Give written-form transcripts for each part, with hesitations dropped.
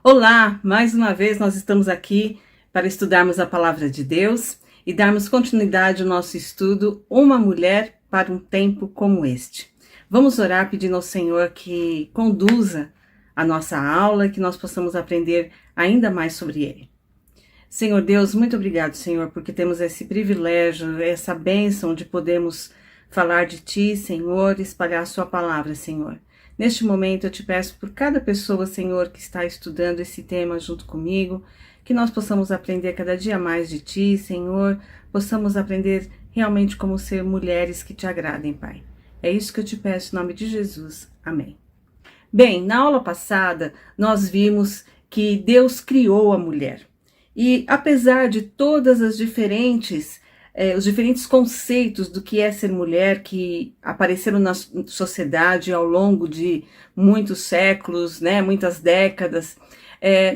Olá, mais uma vez nós estamos aqui para estudarmos a Palavra de Deus e darmos continuidade ao nosso estudo Uma Mulher para um Tempo como Este. Vamos orar pedindo ao Senhor que conduza a nossa aula e que nós possamos aprender ainda mais sobre Ele. Senhor Deus, muito obrigado, Senhor, porque temos esse privilégio, essa bênção de podermos falar de Ti, Senhor, e espalhar a Sua Palavra, Senhor. Neste momento eu te peço por cada pessoa, Senhor, que está estudando esse tema junto comigo, que nós possamos aprender cada dia mais de Ti, Senhor, possamos aprender realmente como ser mulheres que Te agradem, Pai. É isso que eu te peço em nome de Jesus. Amém. Bem, na aula passada nós vimos que Deus criou a mulher. E apesar de todas as os diferentes conceitos do que é ser mulher que apareceram na sociedade ao longo de muitos séculos, né, muitas décadas,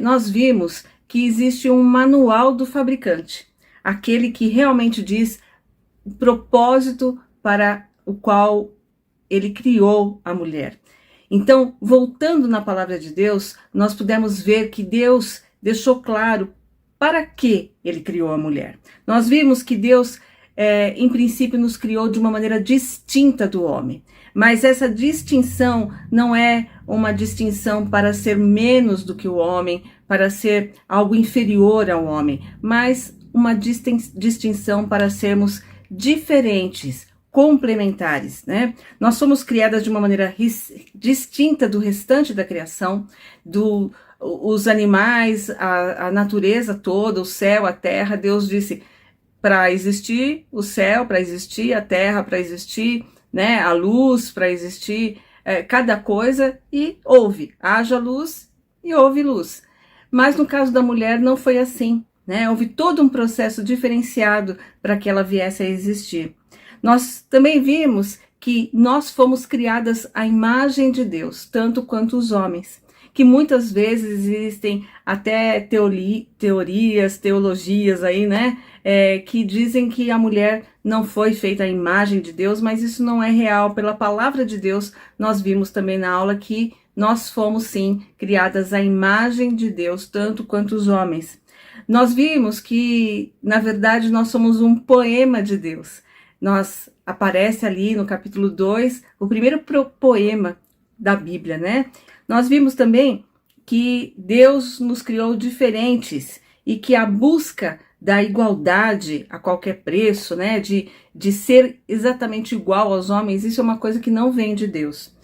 nós vimos que existe um manual do fabricante, aquele que realmente diz o propósito para o qual ele criou a mulher. Então, voltando na palavra de Deus, nós pudemos ver que Deus deixou claro para que ele criou a mulher. Nós vimos que Deus, em princípio, nos criou de uma maneira distinta do homem. Mas essa distinção não é uma distinção para ser menos do que o homem, para ser algo inferior ao homem, mas uma distinção para sermos diferentes, complementares, né? Nós somos criadas de uma maneira distinta do restante da criação, os animais, a natureza toda, o céu, a terra. Deus disse para existir o céu, para existir a terra, para existir, né, a luz, para existir cada coisa, e haja luz e houve luz. Mas no caso da mulher não foi assim, né? Houve todo um processo diferenciado para que ela viesse a existir. Nós também vimos que nós fomos criadas à imagem de Deus, tanto quanto os homens, que muitas vezes existem até teologias aí, né, que dizem que a mulher não foi feita à imagem de Deus, mas isso não é real. Pela palavra de Deus, nós vimos também na aula que nós fomos sim criadas à imagem de Deus, tanto quanto os homens. Nós vimos que, na verdade, nós somos um poema de Deus. Aparece ali no capítulo 2, o primeiro poema da Bíblia, né? Nós vimos também que Deus nos criou diferentes e que a busca da igualdade a qualquer preço, né, de ser exatamente igual aos homens, isso é uma coisa que não vem de Deus.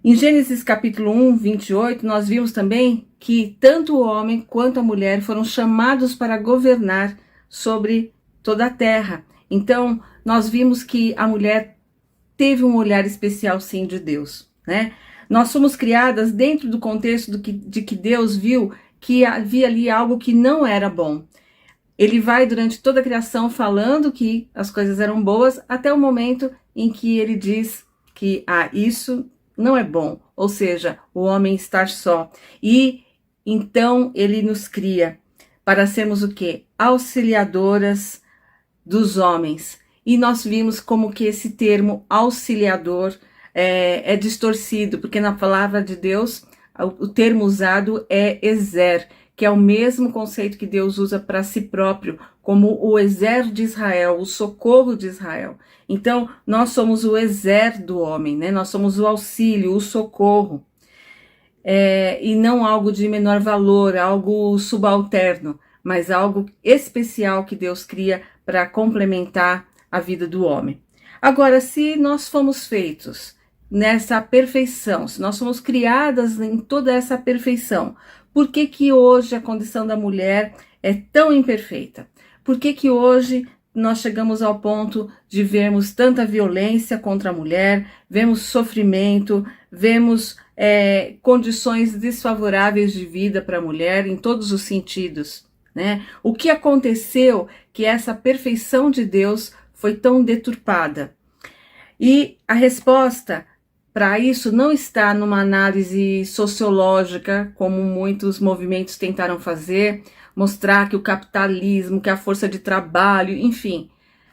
Em Gênesis capítulo 1, 28, nós vimos também que tanto o homem quanto a mulher foram chamados para governar sobre toda a terra. Então, nós vimos que a mulher teve um olhar especial, sim, de Deus, né? Nós fomos criadas dentro do contexto de que Deus viu que havia ali algo que não era bom. Ele vai durante toda a criação falando que as coisas eram boas, até o momento em que ele diz que isso não é bom, ou seja, o homem estar só. E então ele nos cria para sermos o quê? Auxiliadoras dos homens. E nós vimos como que esse termo auxiliador é distorcido, porque na palavra de Deus o termo usado é ezer, que é o mesmo conceito que Deus usa para si próprio, como o ezer de Israel, o socorro de Israel. Então, nós somos o ezer do homem, né? Nós somos o auxílio, o socorro, e não algo de menor valor, algo subalterno, mas algo especial que Deus cria para complementar a vida do homem. Agora, se nós fomos feitos nessa perfeição, se nós fomos criadas em toda essa perfeição, por que que hoje a condição da mulher é tão imperfeita? Por que que hoje nós chegamos ao ponto de vermos tanta violência contra a mulher, vemos sofrimento, vemos condições desfavoráveis de vida para a mulher em todos os sentidos, né? O que aconteceu que essa perfeição de Deus foi tão deturpada? E a resposta para isso não está numa análise sociológica, como muitos movimentos tentaram fazer, mostrar que o capitalismo, que a força de trabalho, enfim.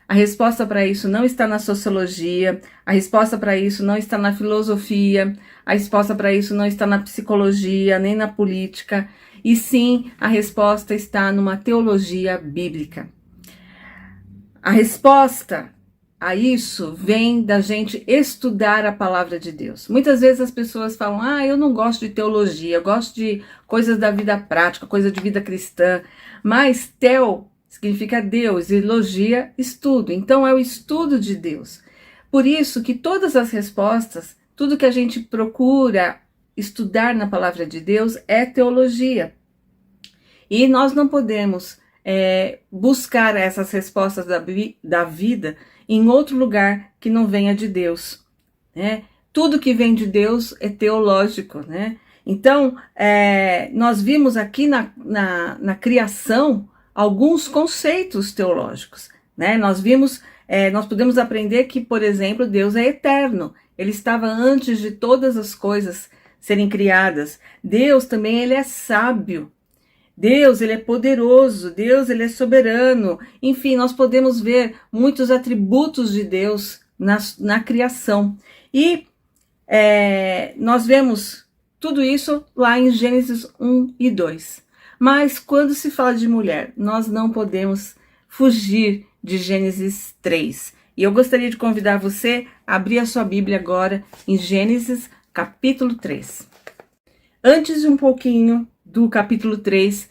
A resposta para isso não está na sociologia, a resposta para isso não está na filosofia, A resposta para isso não está na psicologia, nem na política, e sim a resposta está numa teologia bíblica. A resposta a isso vem da gente estudar a palavra de Deus. Muitas vezes as pessoas falam, eu não gosto de teologia, eu gosto de coisas da vida prática, coisa de vida cristã, mas teo significa Deus, e logia, estudo. Então é o estudo de Deus. Por isso que todas as respostas, tudo que a gente procura estudar na palavra de Deus é teologia. E nós não podemos buscar essas respostas da vida em outro lugar que não venha de Deus, né? Tudo que vem de Deus é teológico, né? Então, nós vimos aqui na criação alguns conceitos teológicos, né? Nós podemos aprender que, por exemplo, Deus é eterno. Ele estava antes de todas as coisas serem criadas. Deus também, ele é sábio. Deus, ele é poderoso. Deus, ele é soberano. Enfim, nós podemos ver muitos atributos de Deus na criação. E nós vemos tudo isso lá em Gênesis 1 e 2. Mas quando se fala de mulher, nós não podemos fugir de Gênesis 3. E eu gostaria de convidar você a abrir a sua Bíblia agora em Gênesis capítulo 3. Antes de um pouquinho do capítulo 3,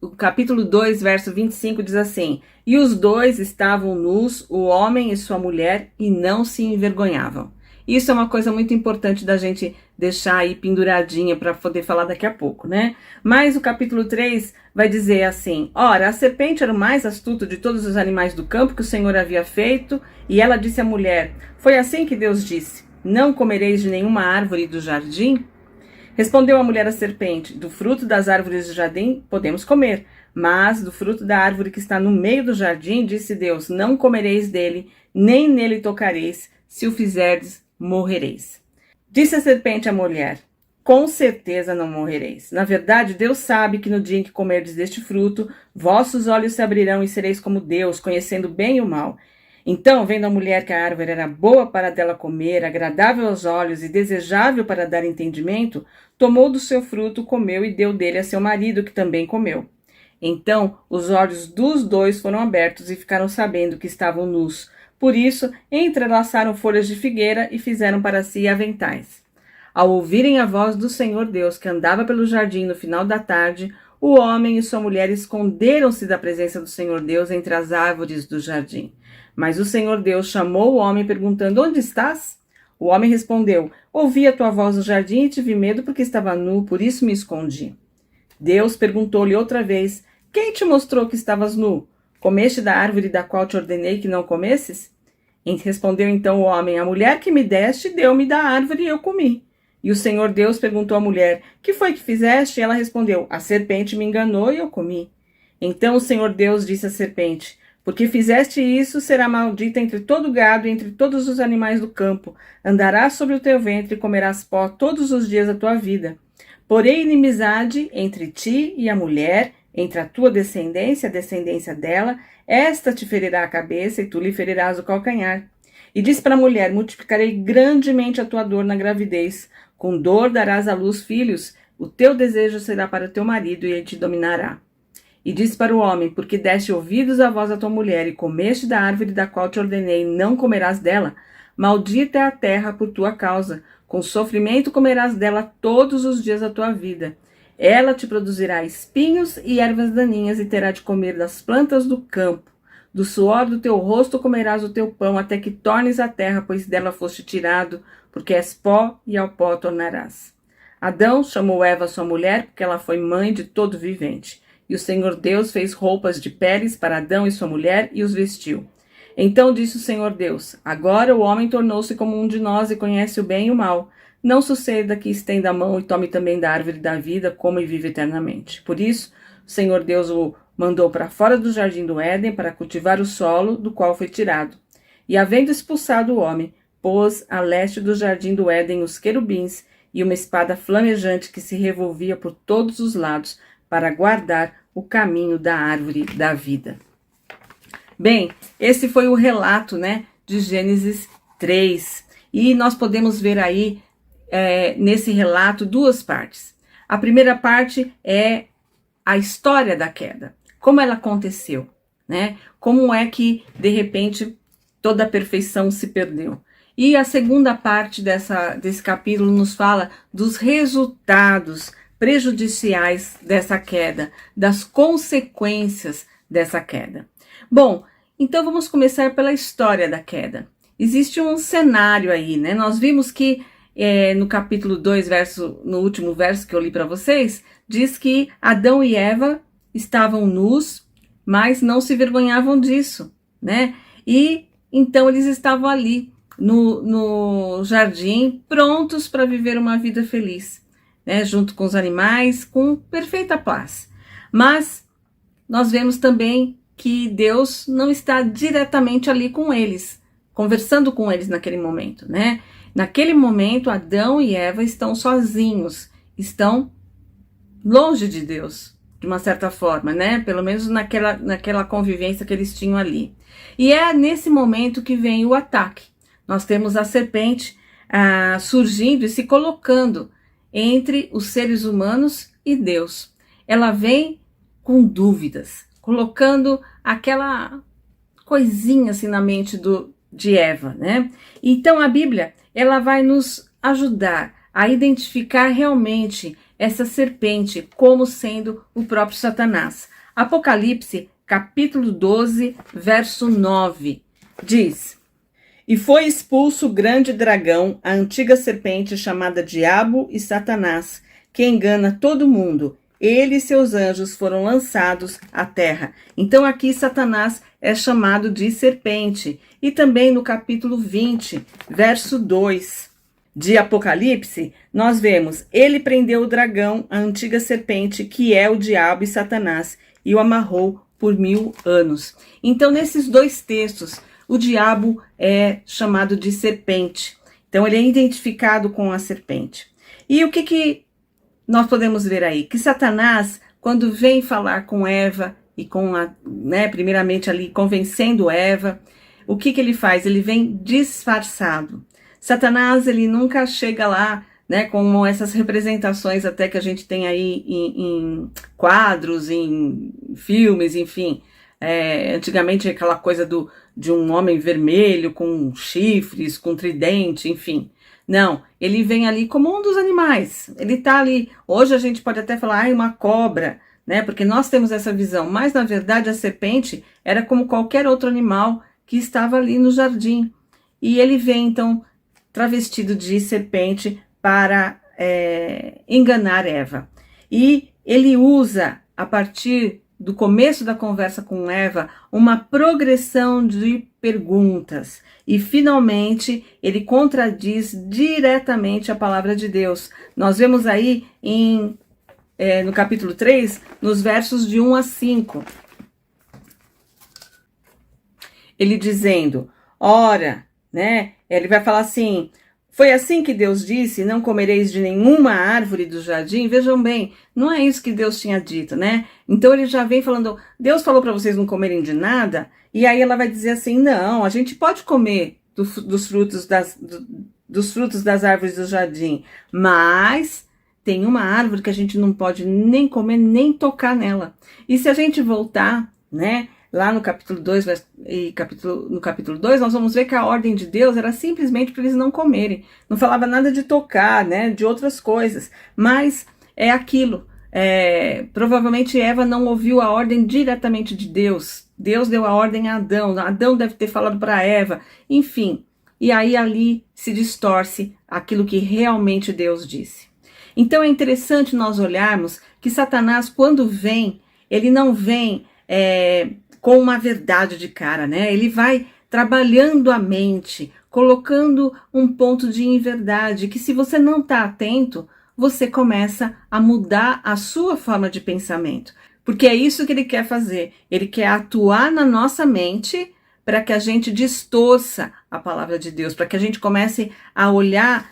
o capítulo 2, verso 25 diz assim: E os dois estavam nus, o homem e sua mulher, e não se envergonhavam. Isso é uma coisa muito importante da gente deixar aí penduradinha para poder falar daqui a pouco, né? Mas o capítulo 3 vai dizer assim: Ora, a serpente era o mais astuto de todos os animais do campo que o Senhor havia feito, e ela disse à mulher: Foi assim que Deus disse: Não comereis de nenhuma árvore do jardim? Respondeu a mulher à serpente: Do fruto das árvores do jardim podemos comer, mas do fruto da árvore que está no meio do jardim, disse Deus: Não comereis dele, nem nele tocareis, se o fizerdes, morrereis. Disse a serpente à mulher: Com certeza não morrereis. Na verdade, Deus sabe que no dia em que comerdes deste fruto, vossos olhos se abrirão e sereis como Deus, conhecendo bem e o mal. Então, vendo a mulher que a árvore era boa para dela comer, agradável aos olhos e desejável para dar entendimento, tomou do seu fruto, comeu e deu dele a seu marido, que também comeu. Então, os olhos dos dois foram abertos e ficaram sabendo que estavam nus. Por isso, entrelaçaram folhas de figueira e fizeram para si aventais. Ao ouvirem a voz do Senhor Deus, que andava pelo jardim no final da tarde, o homem e sua mulher esconderam-se da presença do Senhor Deus entre as árvores do jardim. Mas o Senhor Deus chamou o homem perguntando: Onde estás? O homem respondeu: Ouvi a tua voz no jardim e tive medo porque estava nu, por isso me escondi. Deus perguntou-lhe outra vez: Quem te mostrou que estavas nu? Comeste da árvore da qual te ordenei que não comesses? Respondeu então o homem: A mulher que me deste deu-me da árvore e eu comi. E o Senhor Deus perguntou à mulher: Que foi que fizeste? E ela respondeu: A serpente me enganou e eu comi. Então o Senhor Deus disse à serpente: Porque fizeste isso, será maldita entre todo o gado e entre todos os animais do campo. Andarás sobre o teu ventre e comerás pó todos os dias da tua vida. Porém, inimizade entre ti e a mulher, entre a tua descendência e a descendência dela, esta te ferirá a cabeça e tu lhe ferirás o calcanhar. E disse para a mulher: Multiplicarei grandemente a tua dor na gravidez. Com dor darás à luz filhos. O teu desejo será para o teu marido e ele te dominará. E disse para o homem: Porque deste ouvidos à voz da tua mulher e comeste da árvore da qual te ordenei, não comerás dela. Maldita é a terra por tua causa. Com sofrimento comerás dela todos os dias da tua vida. Ela te produzirá espinhos e ervas daninhas e terá de comer das plantas do campo. Do suor do teu rosto comerás o teu pão, até que tornes a terra, pois dela foste tirado, porque és pó e ao pó tornarás. Adão chamou Eva sua mulher, porque ela foi mãe de todo vivente. E o Senhor Deus fez roupas de peles para Adão e sua mulher e os vestiu. Então disse o Senhor Deus: Agora o homem tornou-se como um de nós e conhece o bem e o mal. Não suceda que estenda a mão e tome também da árvore da vida, coma e vive eternamente. Por isso, o Senhor Deus o mandou para fora do jardim do Éden para cultivar o solo do qual foi tirado. E havendo expulsado o homem, pôs a leste do jardim do Éden os querubins e uma espada flamejante que se revolvia por todos os lados para guardar o caminho da árvore da vida. Bem, esse foi o relato, de Gênesis 3. E nós podemos ver aí nesse relato duas partes. A primeira parte é a história da queda, como ela aconteceu, né? Como é que, de repente, toda a perfeição se perdeu. E a segunda parte desse capítulo nos fala dos resultados prejudiciais dessa queda, das consequências dessa queda. Bom, então vamos começar pela história da queda. Existe um cenário aí, né? Nós vimos que no capítulo 2, no último verso que eu li para vocês, diz que Adão e Eva estavam nus, mas não se vergonhavam disso, né? E então eles estavam ali no jardim, prontos para viver uma vida feliz, né? Junto com os animais, com perfeita paz. Mas nós vemos também que Deus não está diretamente ali com eles, conversando com eles naquele momento, né? Naquele momento, Adão e Eva estão sozinhos, estão longe de Deus, de uma certa forma, né? Pelo menos naquela convivência que eles tinham ali. E é nesse momento que vem o ataque. Nós temos a serpente surgindo e se colocando entre os seres humanos e Deus. Ela vem com dúvidas, colocando aquela coisinha assim na mente de Eva, né? Então a Bíblia, ela vai nos ajudar a identificar realmente essa serpente como sendo o próprio Satanás. Apocalipse, capítulo 12, verso 9, diz: E foi expulso o grande dragão, a antiga serpente chamada Diabo e Satanás, que engana todo mundo. Ele e seus anjos foram lançados à terra. Então aqui Satanás é chamado de serpente. E também no capítulo 20, verso 2 de Apocalipse, nós vemos: ele prendeu o dragão, a antiga serpente, que é o diabo e Satanás, e o amarrou por 1000 anos. Então nesses dois textos, o diabo é chamado de serpente. Então ele é identificado com a serpente. E o que nós podemos ver aí? Que Satanás, quando vem falar com Eva, e primeiramente ali convencendo Eva, o que ele faz? Ele vem disfarçado. Satanás, ele nunca chega lá, né, como essas representações até que a gente tem aí em quadros, em filmes, enfim. Antigamente aquela coisa de um homem vermelho com chifres, com tridente, enfim. Não, ele vem ali como um dos animais. Ele tá ali. Hoje a gente pode até falar, uma cobra, né? Porque nós temos essa visão. Mas na verdade a serpente era como qualquer outro animal que estava ali no jardim. E ele vem então travestido de serpente para enganar Eva. E ele usa, a partir do começo da conversa com Eva, uma progressão de perguntas. E finalmente ele contradiz diretamente a palavra de Deus. Nós vemos aí no capítulo 3, nos versos de 1 a 5. Ele dizendo, ora, né? Ele vai falar assim: foi assim que Deus disse, não comereis de nenhuma árvore do jardim? Vejam bem, não é isso que Deus tinha dito, né? Então ele já vem falando, Deus falou para vocês não comerem de nada, e aí ela vai dizer assim, não, a gente pode comer dos frutos das árvores do jardim, mas tem uma árvore que a gente não pode nem comer, nem tocar nela. E se a gente voltar, né, lá no capítulo 2, no capítulo 2, nós vamos ver que a ordem de Deus era simplesmente para eles não comerem. Não falava nada de tocar, né, de outras coisas. Mas é aquilo. Provavelmente Eva não ouviu a ordem diretamente de Deus. Deus deu a ordem a Adão. Adão deve ter falado para Eva. Enfim. E aí ali se distorce aquilo que realmente Deus disse. Então é interessante nós olharmos que Satanás, quando vem, ele não vem com uma verdade de cara, né? Ele vai trabalhando a mente, colocando um ponto de inverdade, que se você não está atento, você começa a mudar a sua forma de pensamento. Porque é isso que ele quer fazer. Ele quer atuar na nossa mente para que a gente distorça a palavra de Deus, para que a gente comece a olhar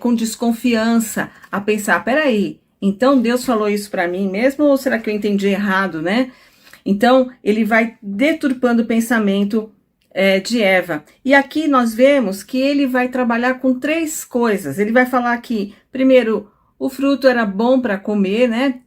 com desconfiança, a pensar, peraí, então Deus falou isso para mim mesmo ou será que eu entendi errado, né? Então, ele vai deturpando o pensamento de Eva. E aqui nós vemos que ele vai trabalhar com três coisas. Ele vai falar que, primeiro, o fruto era bom para comer, né?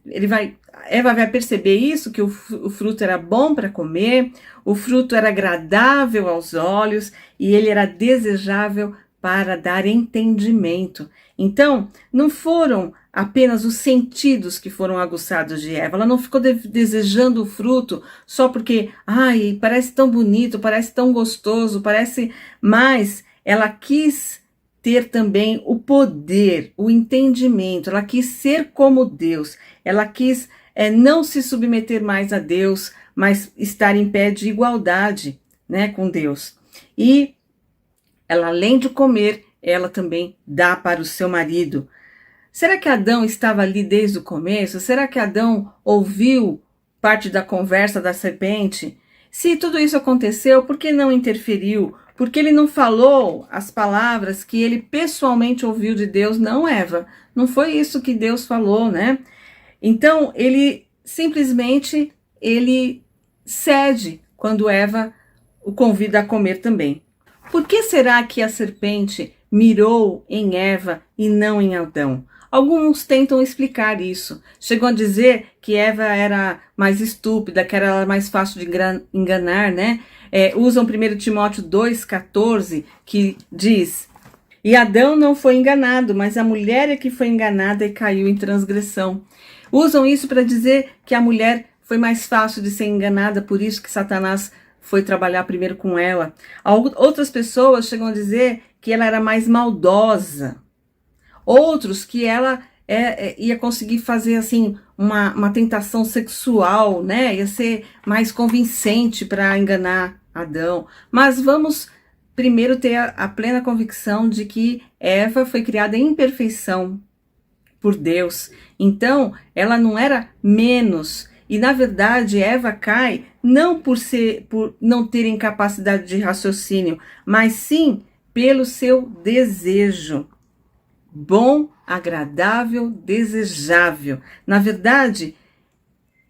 Eva vai perceber isso, que o fruto era bom para comer, o fruto era agradável aos olhos e ele era desejável para dar entendimento. Então, não foram apenas os sentidos que foram aguçados de Eva. Ela não ficou desejando o fruto só porque, ai, parece tão bonito, parece tão gostoso, parece, mas ela quis ter também o poder, o entendimento, ela quis ser como Deus, ela quis não se submeter mais a Deus, mas estar em pé de igualdade, né, com Deus. E ela, além de comer, ela também dá para o seu marido. Será que Adão estava ali desde o começo? Será que Adão ouviu parte da conversa da serpente? Se tudo isso aconteceu, por que não interferiu? Por que ele não falou as palavras que ele pessoalmente ouviu de Deus? Não, Eva, não foi isso que Deus falou, né? Então, ele simplesmente cede quando Eva o convida a comer também. Por que será que a serpente mirou em Eva e não em Adão? Alguns tentam explicar isso. Chegam a dizer que Eva era mais estúpida, que era mais fácil de enganar, né? Usam 1 Timóteo 2,14, que diz: e Adão não foi enganado, mas a mulher é que foi enganada e caiu em transgressão. Usam isso para dizer que a mulher foi mais fácil de ser enganada, por isso que Satanás foi trabalhar primeiro com ela. Outras pessoas chegam a dizer que ela era mais maldosa. Outros que ela ia conseguir fazer assim uma tentação sexual, né? Ia ser mais convincente para enganar Adão. Mas vamos primeiro ter a plena convicção de que Eva foi criada em perfeição por Deus. Então, ela não era menos. E na verdade, Eva cai não por não ter incapacidade de raciocínio, mas sim pelo seu desejo. Bom, agradável, desejável. Na verdade,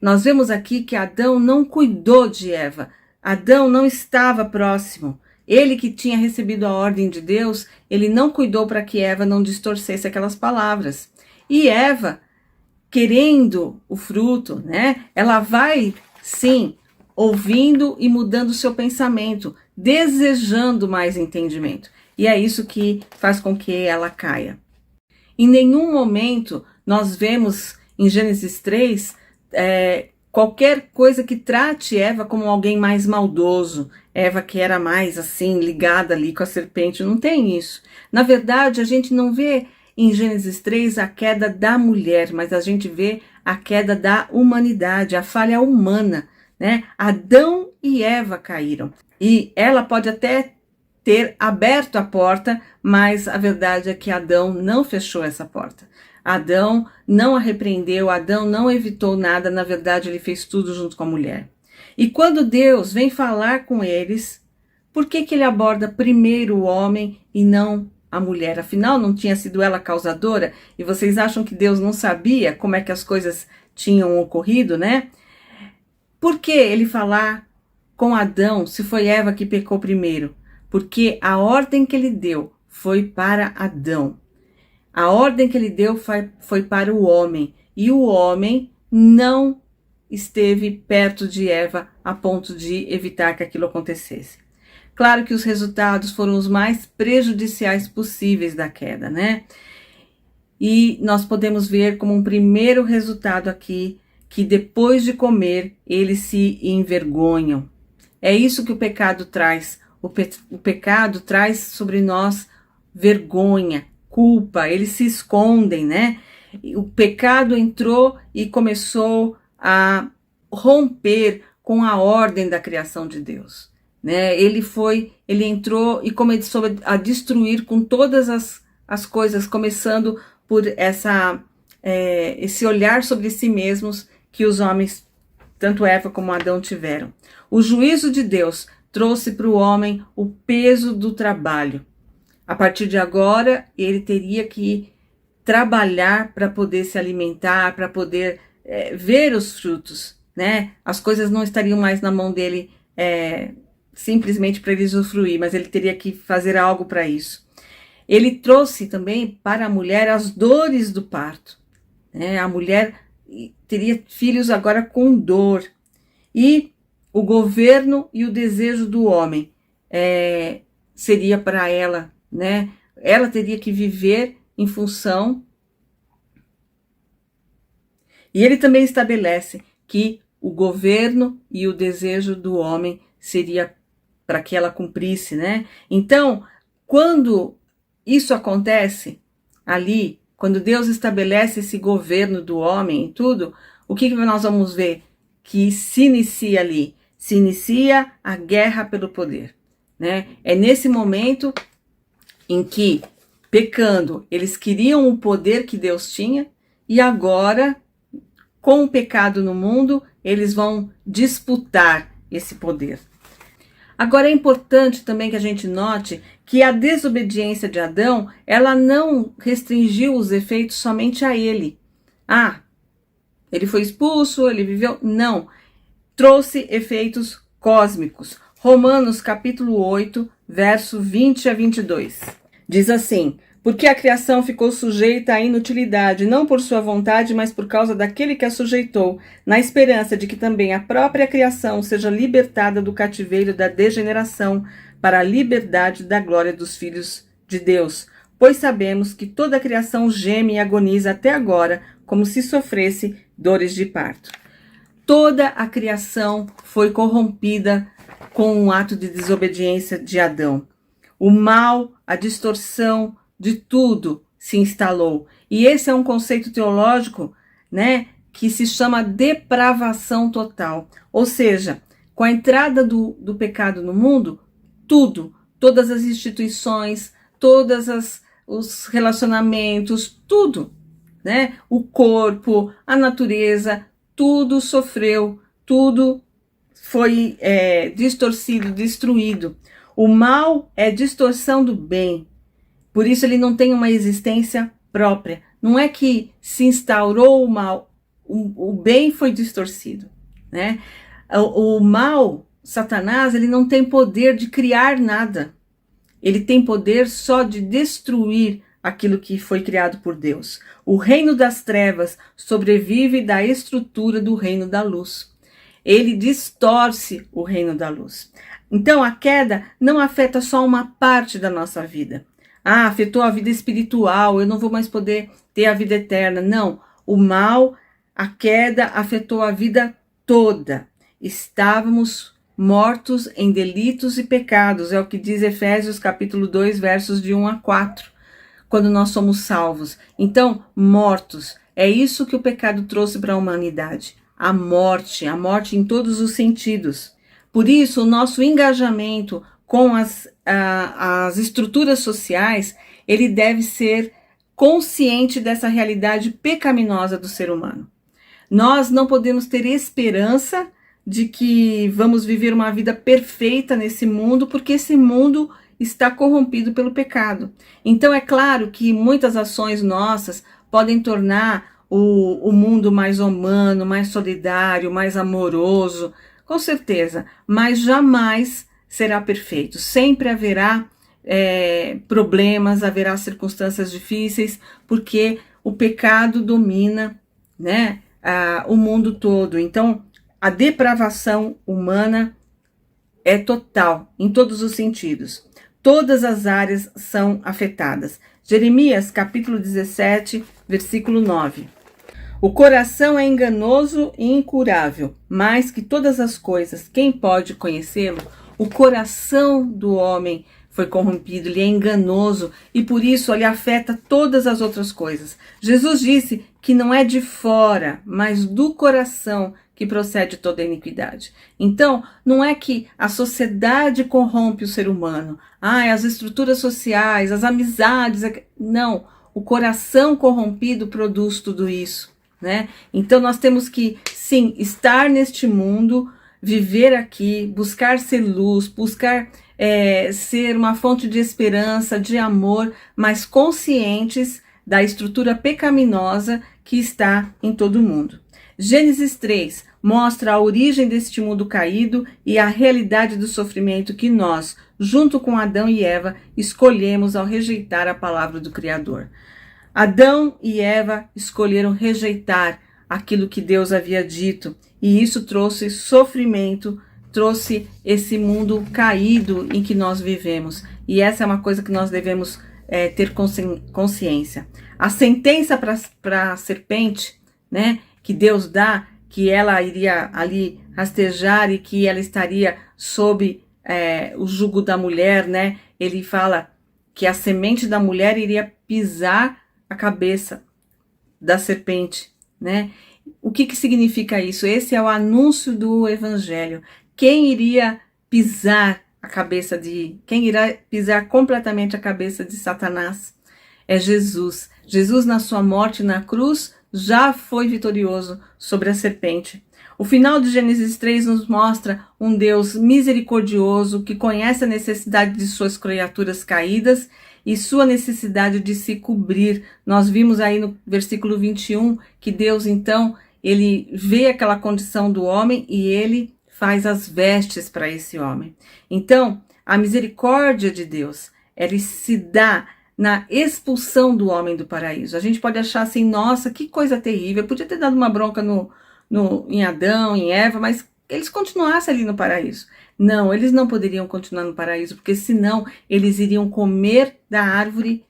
nós vemos aqui que Adão não cuidou de Eva. Adão não estava próximo. Ele que tinha recebido a ordem de Deus, ele não cuidou para que Eva não distorcesse aquelas palavras. E Eva, querendo o fruto, né? Ela vai, sim, ouvindo e mudando o seu pensamento, desejando mais entendimento. E é isso que faz com que ela caia. Em nenhum momento nós vemos em Gênesis 3 qualquer coisa que trate Eva como alguém mais maldoso. Eva que era mais assim, ligada ali com a serpente, não tem isso. Na verdade, a gente não vê em Gênesis 3 a queda da mulher, mas a gente vê a queda da humanidade, a falha humana, né? Adão e Eva caíram. E ela pode até ter aberto a porta, mas a verdade é que Adão não fechou essa porta. Adão não a repreendeu, Adão não evitou nada, na verdade ele fez tudo junto com a mulher. E quando Deus vem falar com eles, por que ele aborda primeiro o homem e não a mulher? Afinal, não tinha sido ela a causadora? E vocês acham que Deus não sabia como é que as coisas tinham ocorrido, né? Por que ele falar com Adão se foi Eva que pecou primeiro? Porque a ordem que ele deu foi para Adão. A ordem que ele deu foi para o homem. E o homem não esteve perto de Eva a ponto de evitar que aquilo acontecesse. Claro que os resultados foram os mais prejudiciais possíveis da queda, né? E nós podemos ver como um primeiro resultado aqui, que depois de comer, eles se envergonham. É isso que o pecado traz. O pecado traz sobre nós vergonha, culpa, eles se escondem, né? O pecado entrou e começou a romper com a ordem da criação de Deus, né? Ele entrou e começou a destruir com todas as coisas, começando por esse olhar sobre si mesmos que os homens, tanto Eva como Adão, tiveram. O juízo de Deus trouxe para o homem o peso do trabalho. A partir de agora, ele teria que trabalhar para poder se alimentar, para poder ver os frutos, né? As coisas não estariam mais na mão dele simplesmente para ele usufruir, mas ele teria que fazer algo para isso. Ele trouxe também para a mulher as dores do parto, né? A mulher teria filhos agora com dor. E o governo e o desejo do homem seria para ela, né? Ela teria que viver em função. E ele também estabelece que o governo e o desejo do homem seria para que ela cumprisse, né? Então, quando isso acontece ali, quando Deus estabelece esse governo do homem e tudo, o que nós vamos ver? Que se inicia ali, se inicia a guerra pelo poder, né? É nesse momento em que, pecando, eles queriam o poder que Deus tinha, e agora, com o pecado no mundo, eles vão disputar esse poder. Agora é importante também que a gente note que a desobediência de Adão, ela não restringiu os efeitos somente a ele. Ele foi expulso, ele viveu... Não, trouxe efeitos cósmicos. Romanos capítulo 8, verso 20 a 22. Diz assim: porque a criação ficou sujeita à inutilidade, não por sua vontade, mas por causa daquele que a sujeitou, na esperança de que também a própria criação seja libertada do cativeiro da degeneração para a liberdade da glória dos filhos de Deus. Pois sabemos que toda a criação geme e agoniza até agora, como se sofresse dores de parto. Toda a criação foi corrompida com o ato de desobediência de Adão. O mal, a distorção de tudo se instalou. E esse é um conceito teológico, né, que se chama depravação total. Ou seja, com a entrada do pecado no mundo, todas as instituições, os relacionamentos, tudo, né, o corpo, a natureza, tudo sofreu, tudo foi distorcido, destruído. O mal é distorção do bem. Por isso ele não tem uma existência própria. Não é que se instaurou o mal, o bem foi distorcido, né? O mal, Satanás, ele não tem poder de criar nada. Ele tem poder só de destruir aquilo que foi criado por Deus. O reino das trevas sobrevive da estrutura do reino da luz. Ele distorce o reino da luz. Então a queda não afeta só uma parte da nossa vida. Afetou a vida espiritual, eu não vou mais poder ter a vida eterna. Não, o mal, a queda afetou a vida toda. Estávamos mortos em delitos e pecados, é o que diz Efésios capítulo 2, versos de 1 a 4, quando nós somos salvos. Então, mortos, é isso que o pecado trouxe para a humanidade. A morte em todos os sentidos. Por isso, o nosso engajamento com as estruturas sociais, ele deve ser consciente dessa realidade pecaminosa do ser humano. Nós não podemos ter esperança de que vamos viver uma vida perfeita nesse mundo, porque esse mundo está corrompido pelo pecado. Então é claro que muitas ações nossas podem tornar o mundo mais humano, mais solidário, mais amoroso, com certeza, mas jamais será perfeito. Sempre haverá problemas, haverá circunstâncias difíceis, porque o pecado domina, né, o mundo todo. Então, a depravação humana é total, em todos os sentidos. Todas as áreas são afetadas. Jeremias, capítulo 17, versículo 9. O coração é enganoso e incurável, mais que todas as coisas, quem pode conhecê-lo? O coração do homem foi corrompido, ele é enganoso e por isso ele afeta todas as outras coisas. Jesus disse que não é de fora, mas do coração que procede toda a iniquidade. Então, não é que a sociedade corrompe o ser humano, as estruturas sociais, as amizades, não, o coração corrompido produz tudo isso, né? Então nós temos que, sim, estar neste mundo, viver aqui, buscar ser luz, buscar ser uma fonte de esperança, de amor, mas conscientes da estrutura pecaminosa que está em todo o mundo. Gênesis 3, mostra a origem deste mundo caído e a realidade do sofrimento que nós, junto com Adão e Eva, escolhemos ao rejeitar a palavra do Criador. Adão e Eva escolheram rejeitar aquilo que Deus havia dito, e isso trouxe sofrimento, trouxe esse mundo caído em que nós vivemos. E essa é uma coisa que nós devemos ter consciência. A sentença para a serpente, né, que Deus dá, que ela iria ali rastejar e que ela estaria sob o jugo da mulher, né? Ele fala que a semente da mulher iria pisar a cabeça da serpente, né? O que significa isso? Esse é o anúncio do evangelho. Quem iria pisar a cabeça quem irá pisar completamente a cabeça de Satanás? É Jesus. Jesus, na sua morte na cruz, já foi vitorioso sobre a serpente. O final de Gênesis 3 nos mostra um Deus misericordioso que conhece a necessidade de suas criaturas caídas e sua necessidade de se cobrir. Nós vimos aí no versículo 21 que Deus, então, ele vê aquela condição do homem e ele faz as vestes para esse homem. Então, a misericórdia de Deus, ela se dá na expulsão do homem do paraíso. A gente pode achar assim, nossa, que coisa terrível, eu podia ter dado uma bronca em Adão, em Eva, mas eles continuassem ali no paraíso. Não, eles não poderiam continuar no paraíso, porque senão eles iriam comer da árvore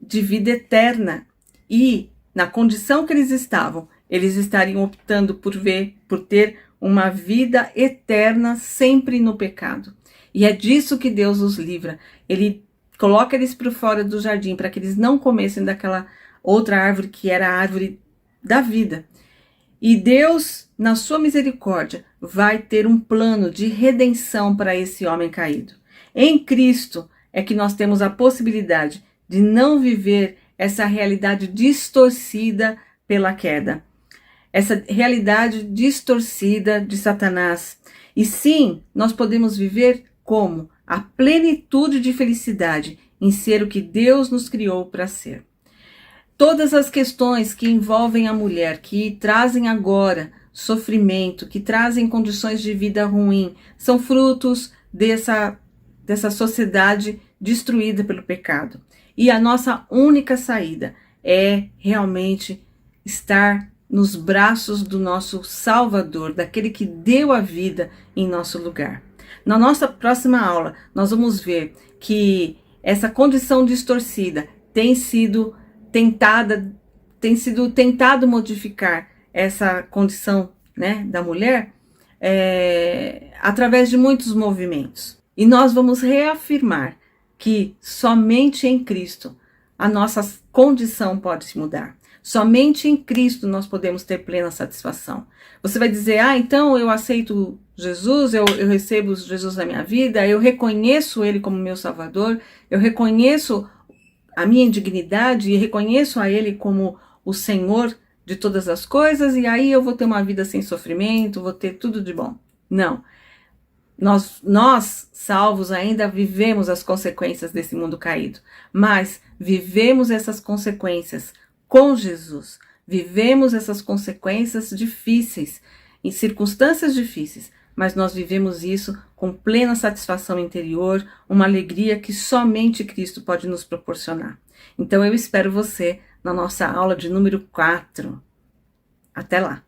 de vida eterna. E, na condição que eles estavam, eles estariam optando por ter uma vida eterna sempre no pecado. E é disso que Deus os livra. Ele coloca eles para fora do jardim para que eles não comessem daquela outra árvore que era a árvore da vida. E Deus, na sua misericórdia, vai ter um plano de redenção para esse homem caído. Em Cristo é que nós temos a possibilidade de não viver essa realidade distorcida pela queda. Essa realidade distorcida de Satanás. E sim, nós podemos viver como? A plenitude de felicidade em ser o que Deus nos criou para ser. Todas as questões que envolvem a mulher, que trazem agora sofrimento, que trazem condições de vida ruim, são frutos dessa sociedade destruída pelo pecado. E a nossa única saída é realmente estar nos braços do nosso Salvador, daquele que deu a vida em nosso lugar. Na nossa próxima aula, nós vamos ver que essa condição distorcida tem sido tentado modificar essa condição, né, da mulher através de muitos movimentos. E nós vamos reafirmar que somente em Cristo a nossa condição pode se mudar. Somente em Cristo nós podemos ter plena satisfação. Você vai dizer, então eu aceito Jesus, eu recebo Jesus na minha vida, eu reconheço Ele como meu Salvador, eu reconheço a minha indignidade e reconheço a Ele como o Senhor de todas as coisas, e aí eu vou ter uma vida sem sofrimento, vou ter tudo de bom. Não. Nós, salvos, ainda vivemos as consequências desse mundo caído, mas vivemos essas consequências com Jesus. Vivemos essas consequências difíceis, em circunstâncias difíceis, mas nós vivemos isso com plena satisfação interior, uma alegria que somente Cristo pode nos proporcionar. Então eu espero você na nossa aula de número 4. Até lá!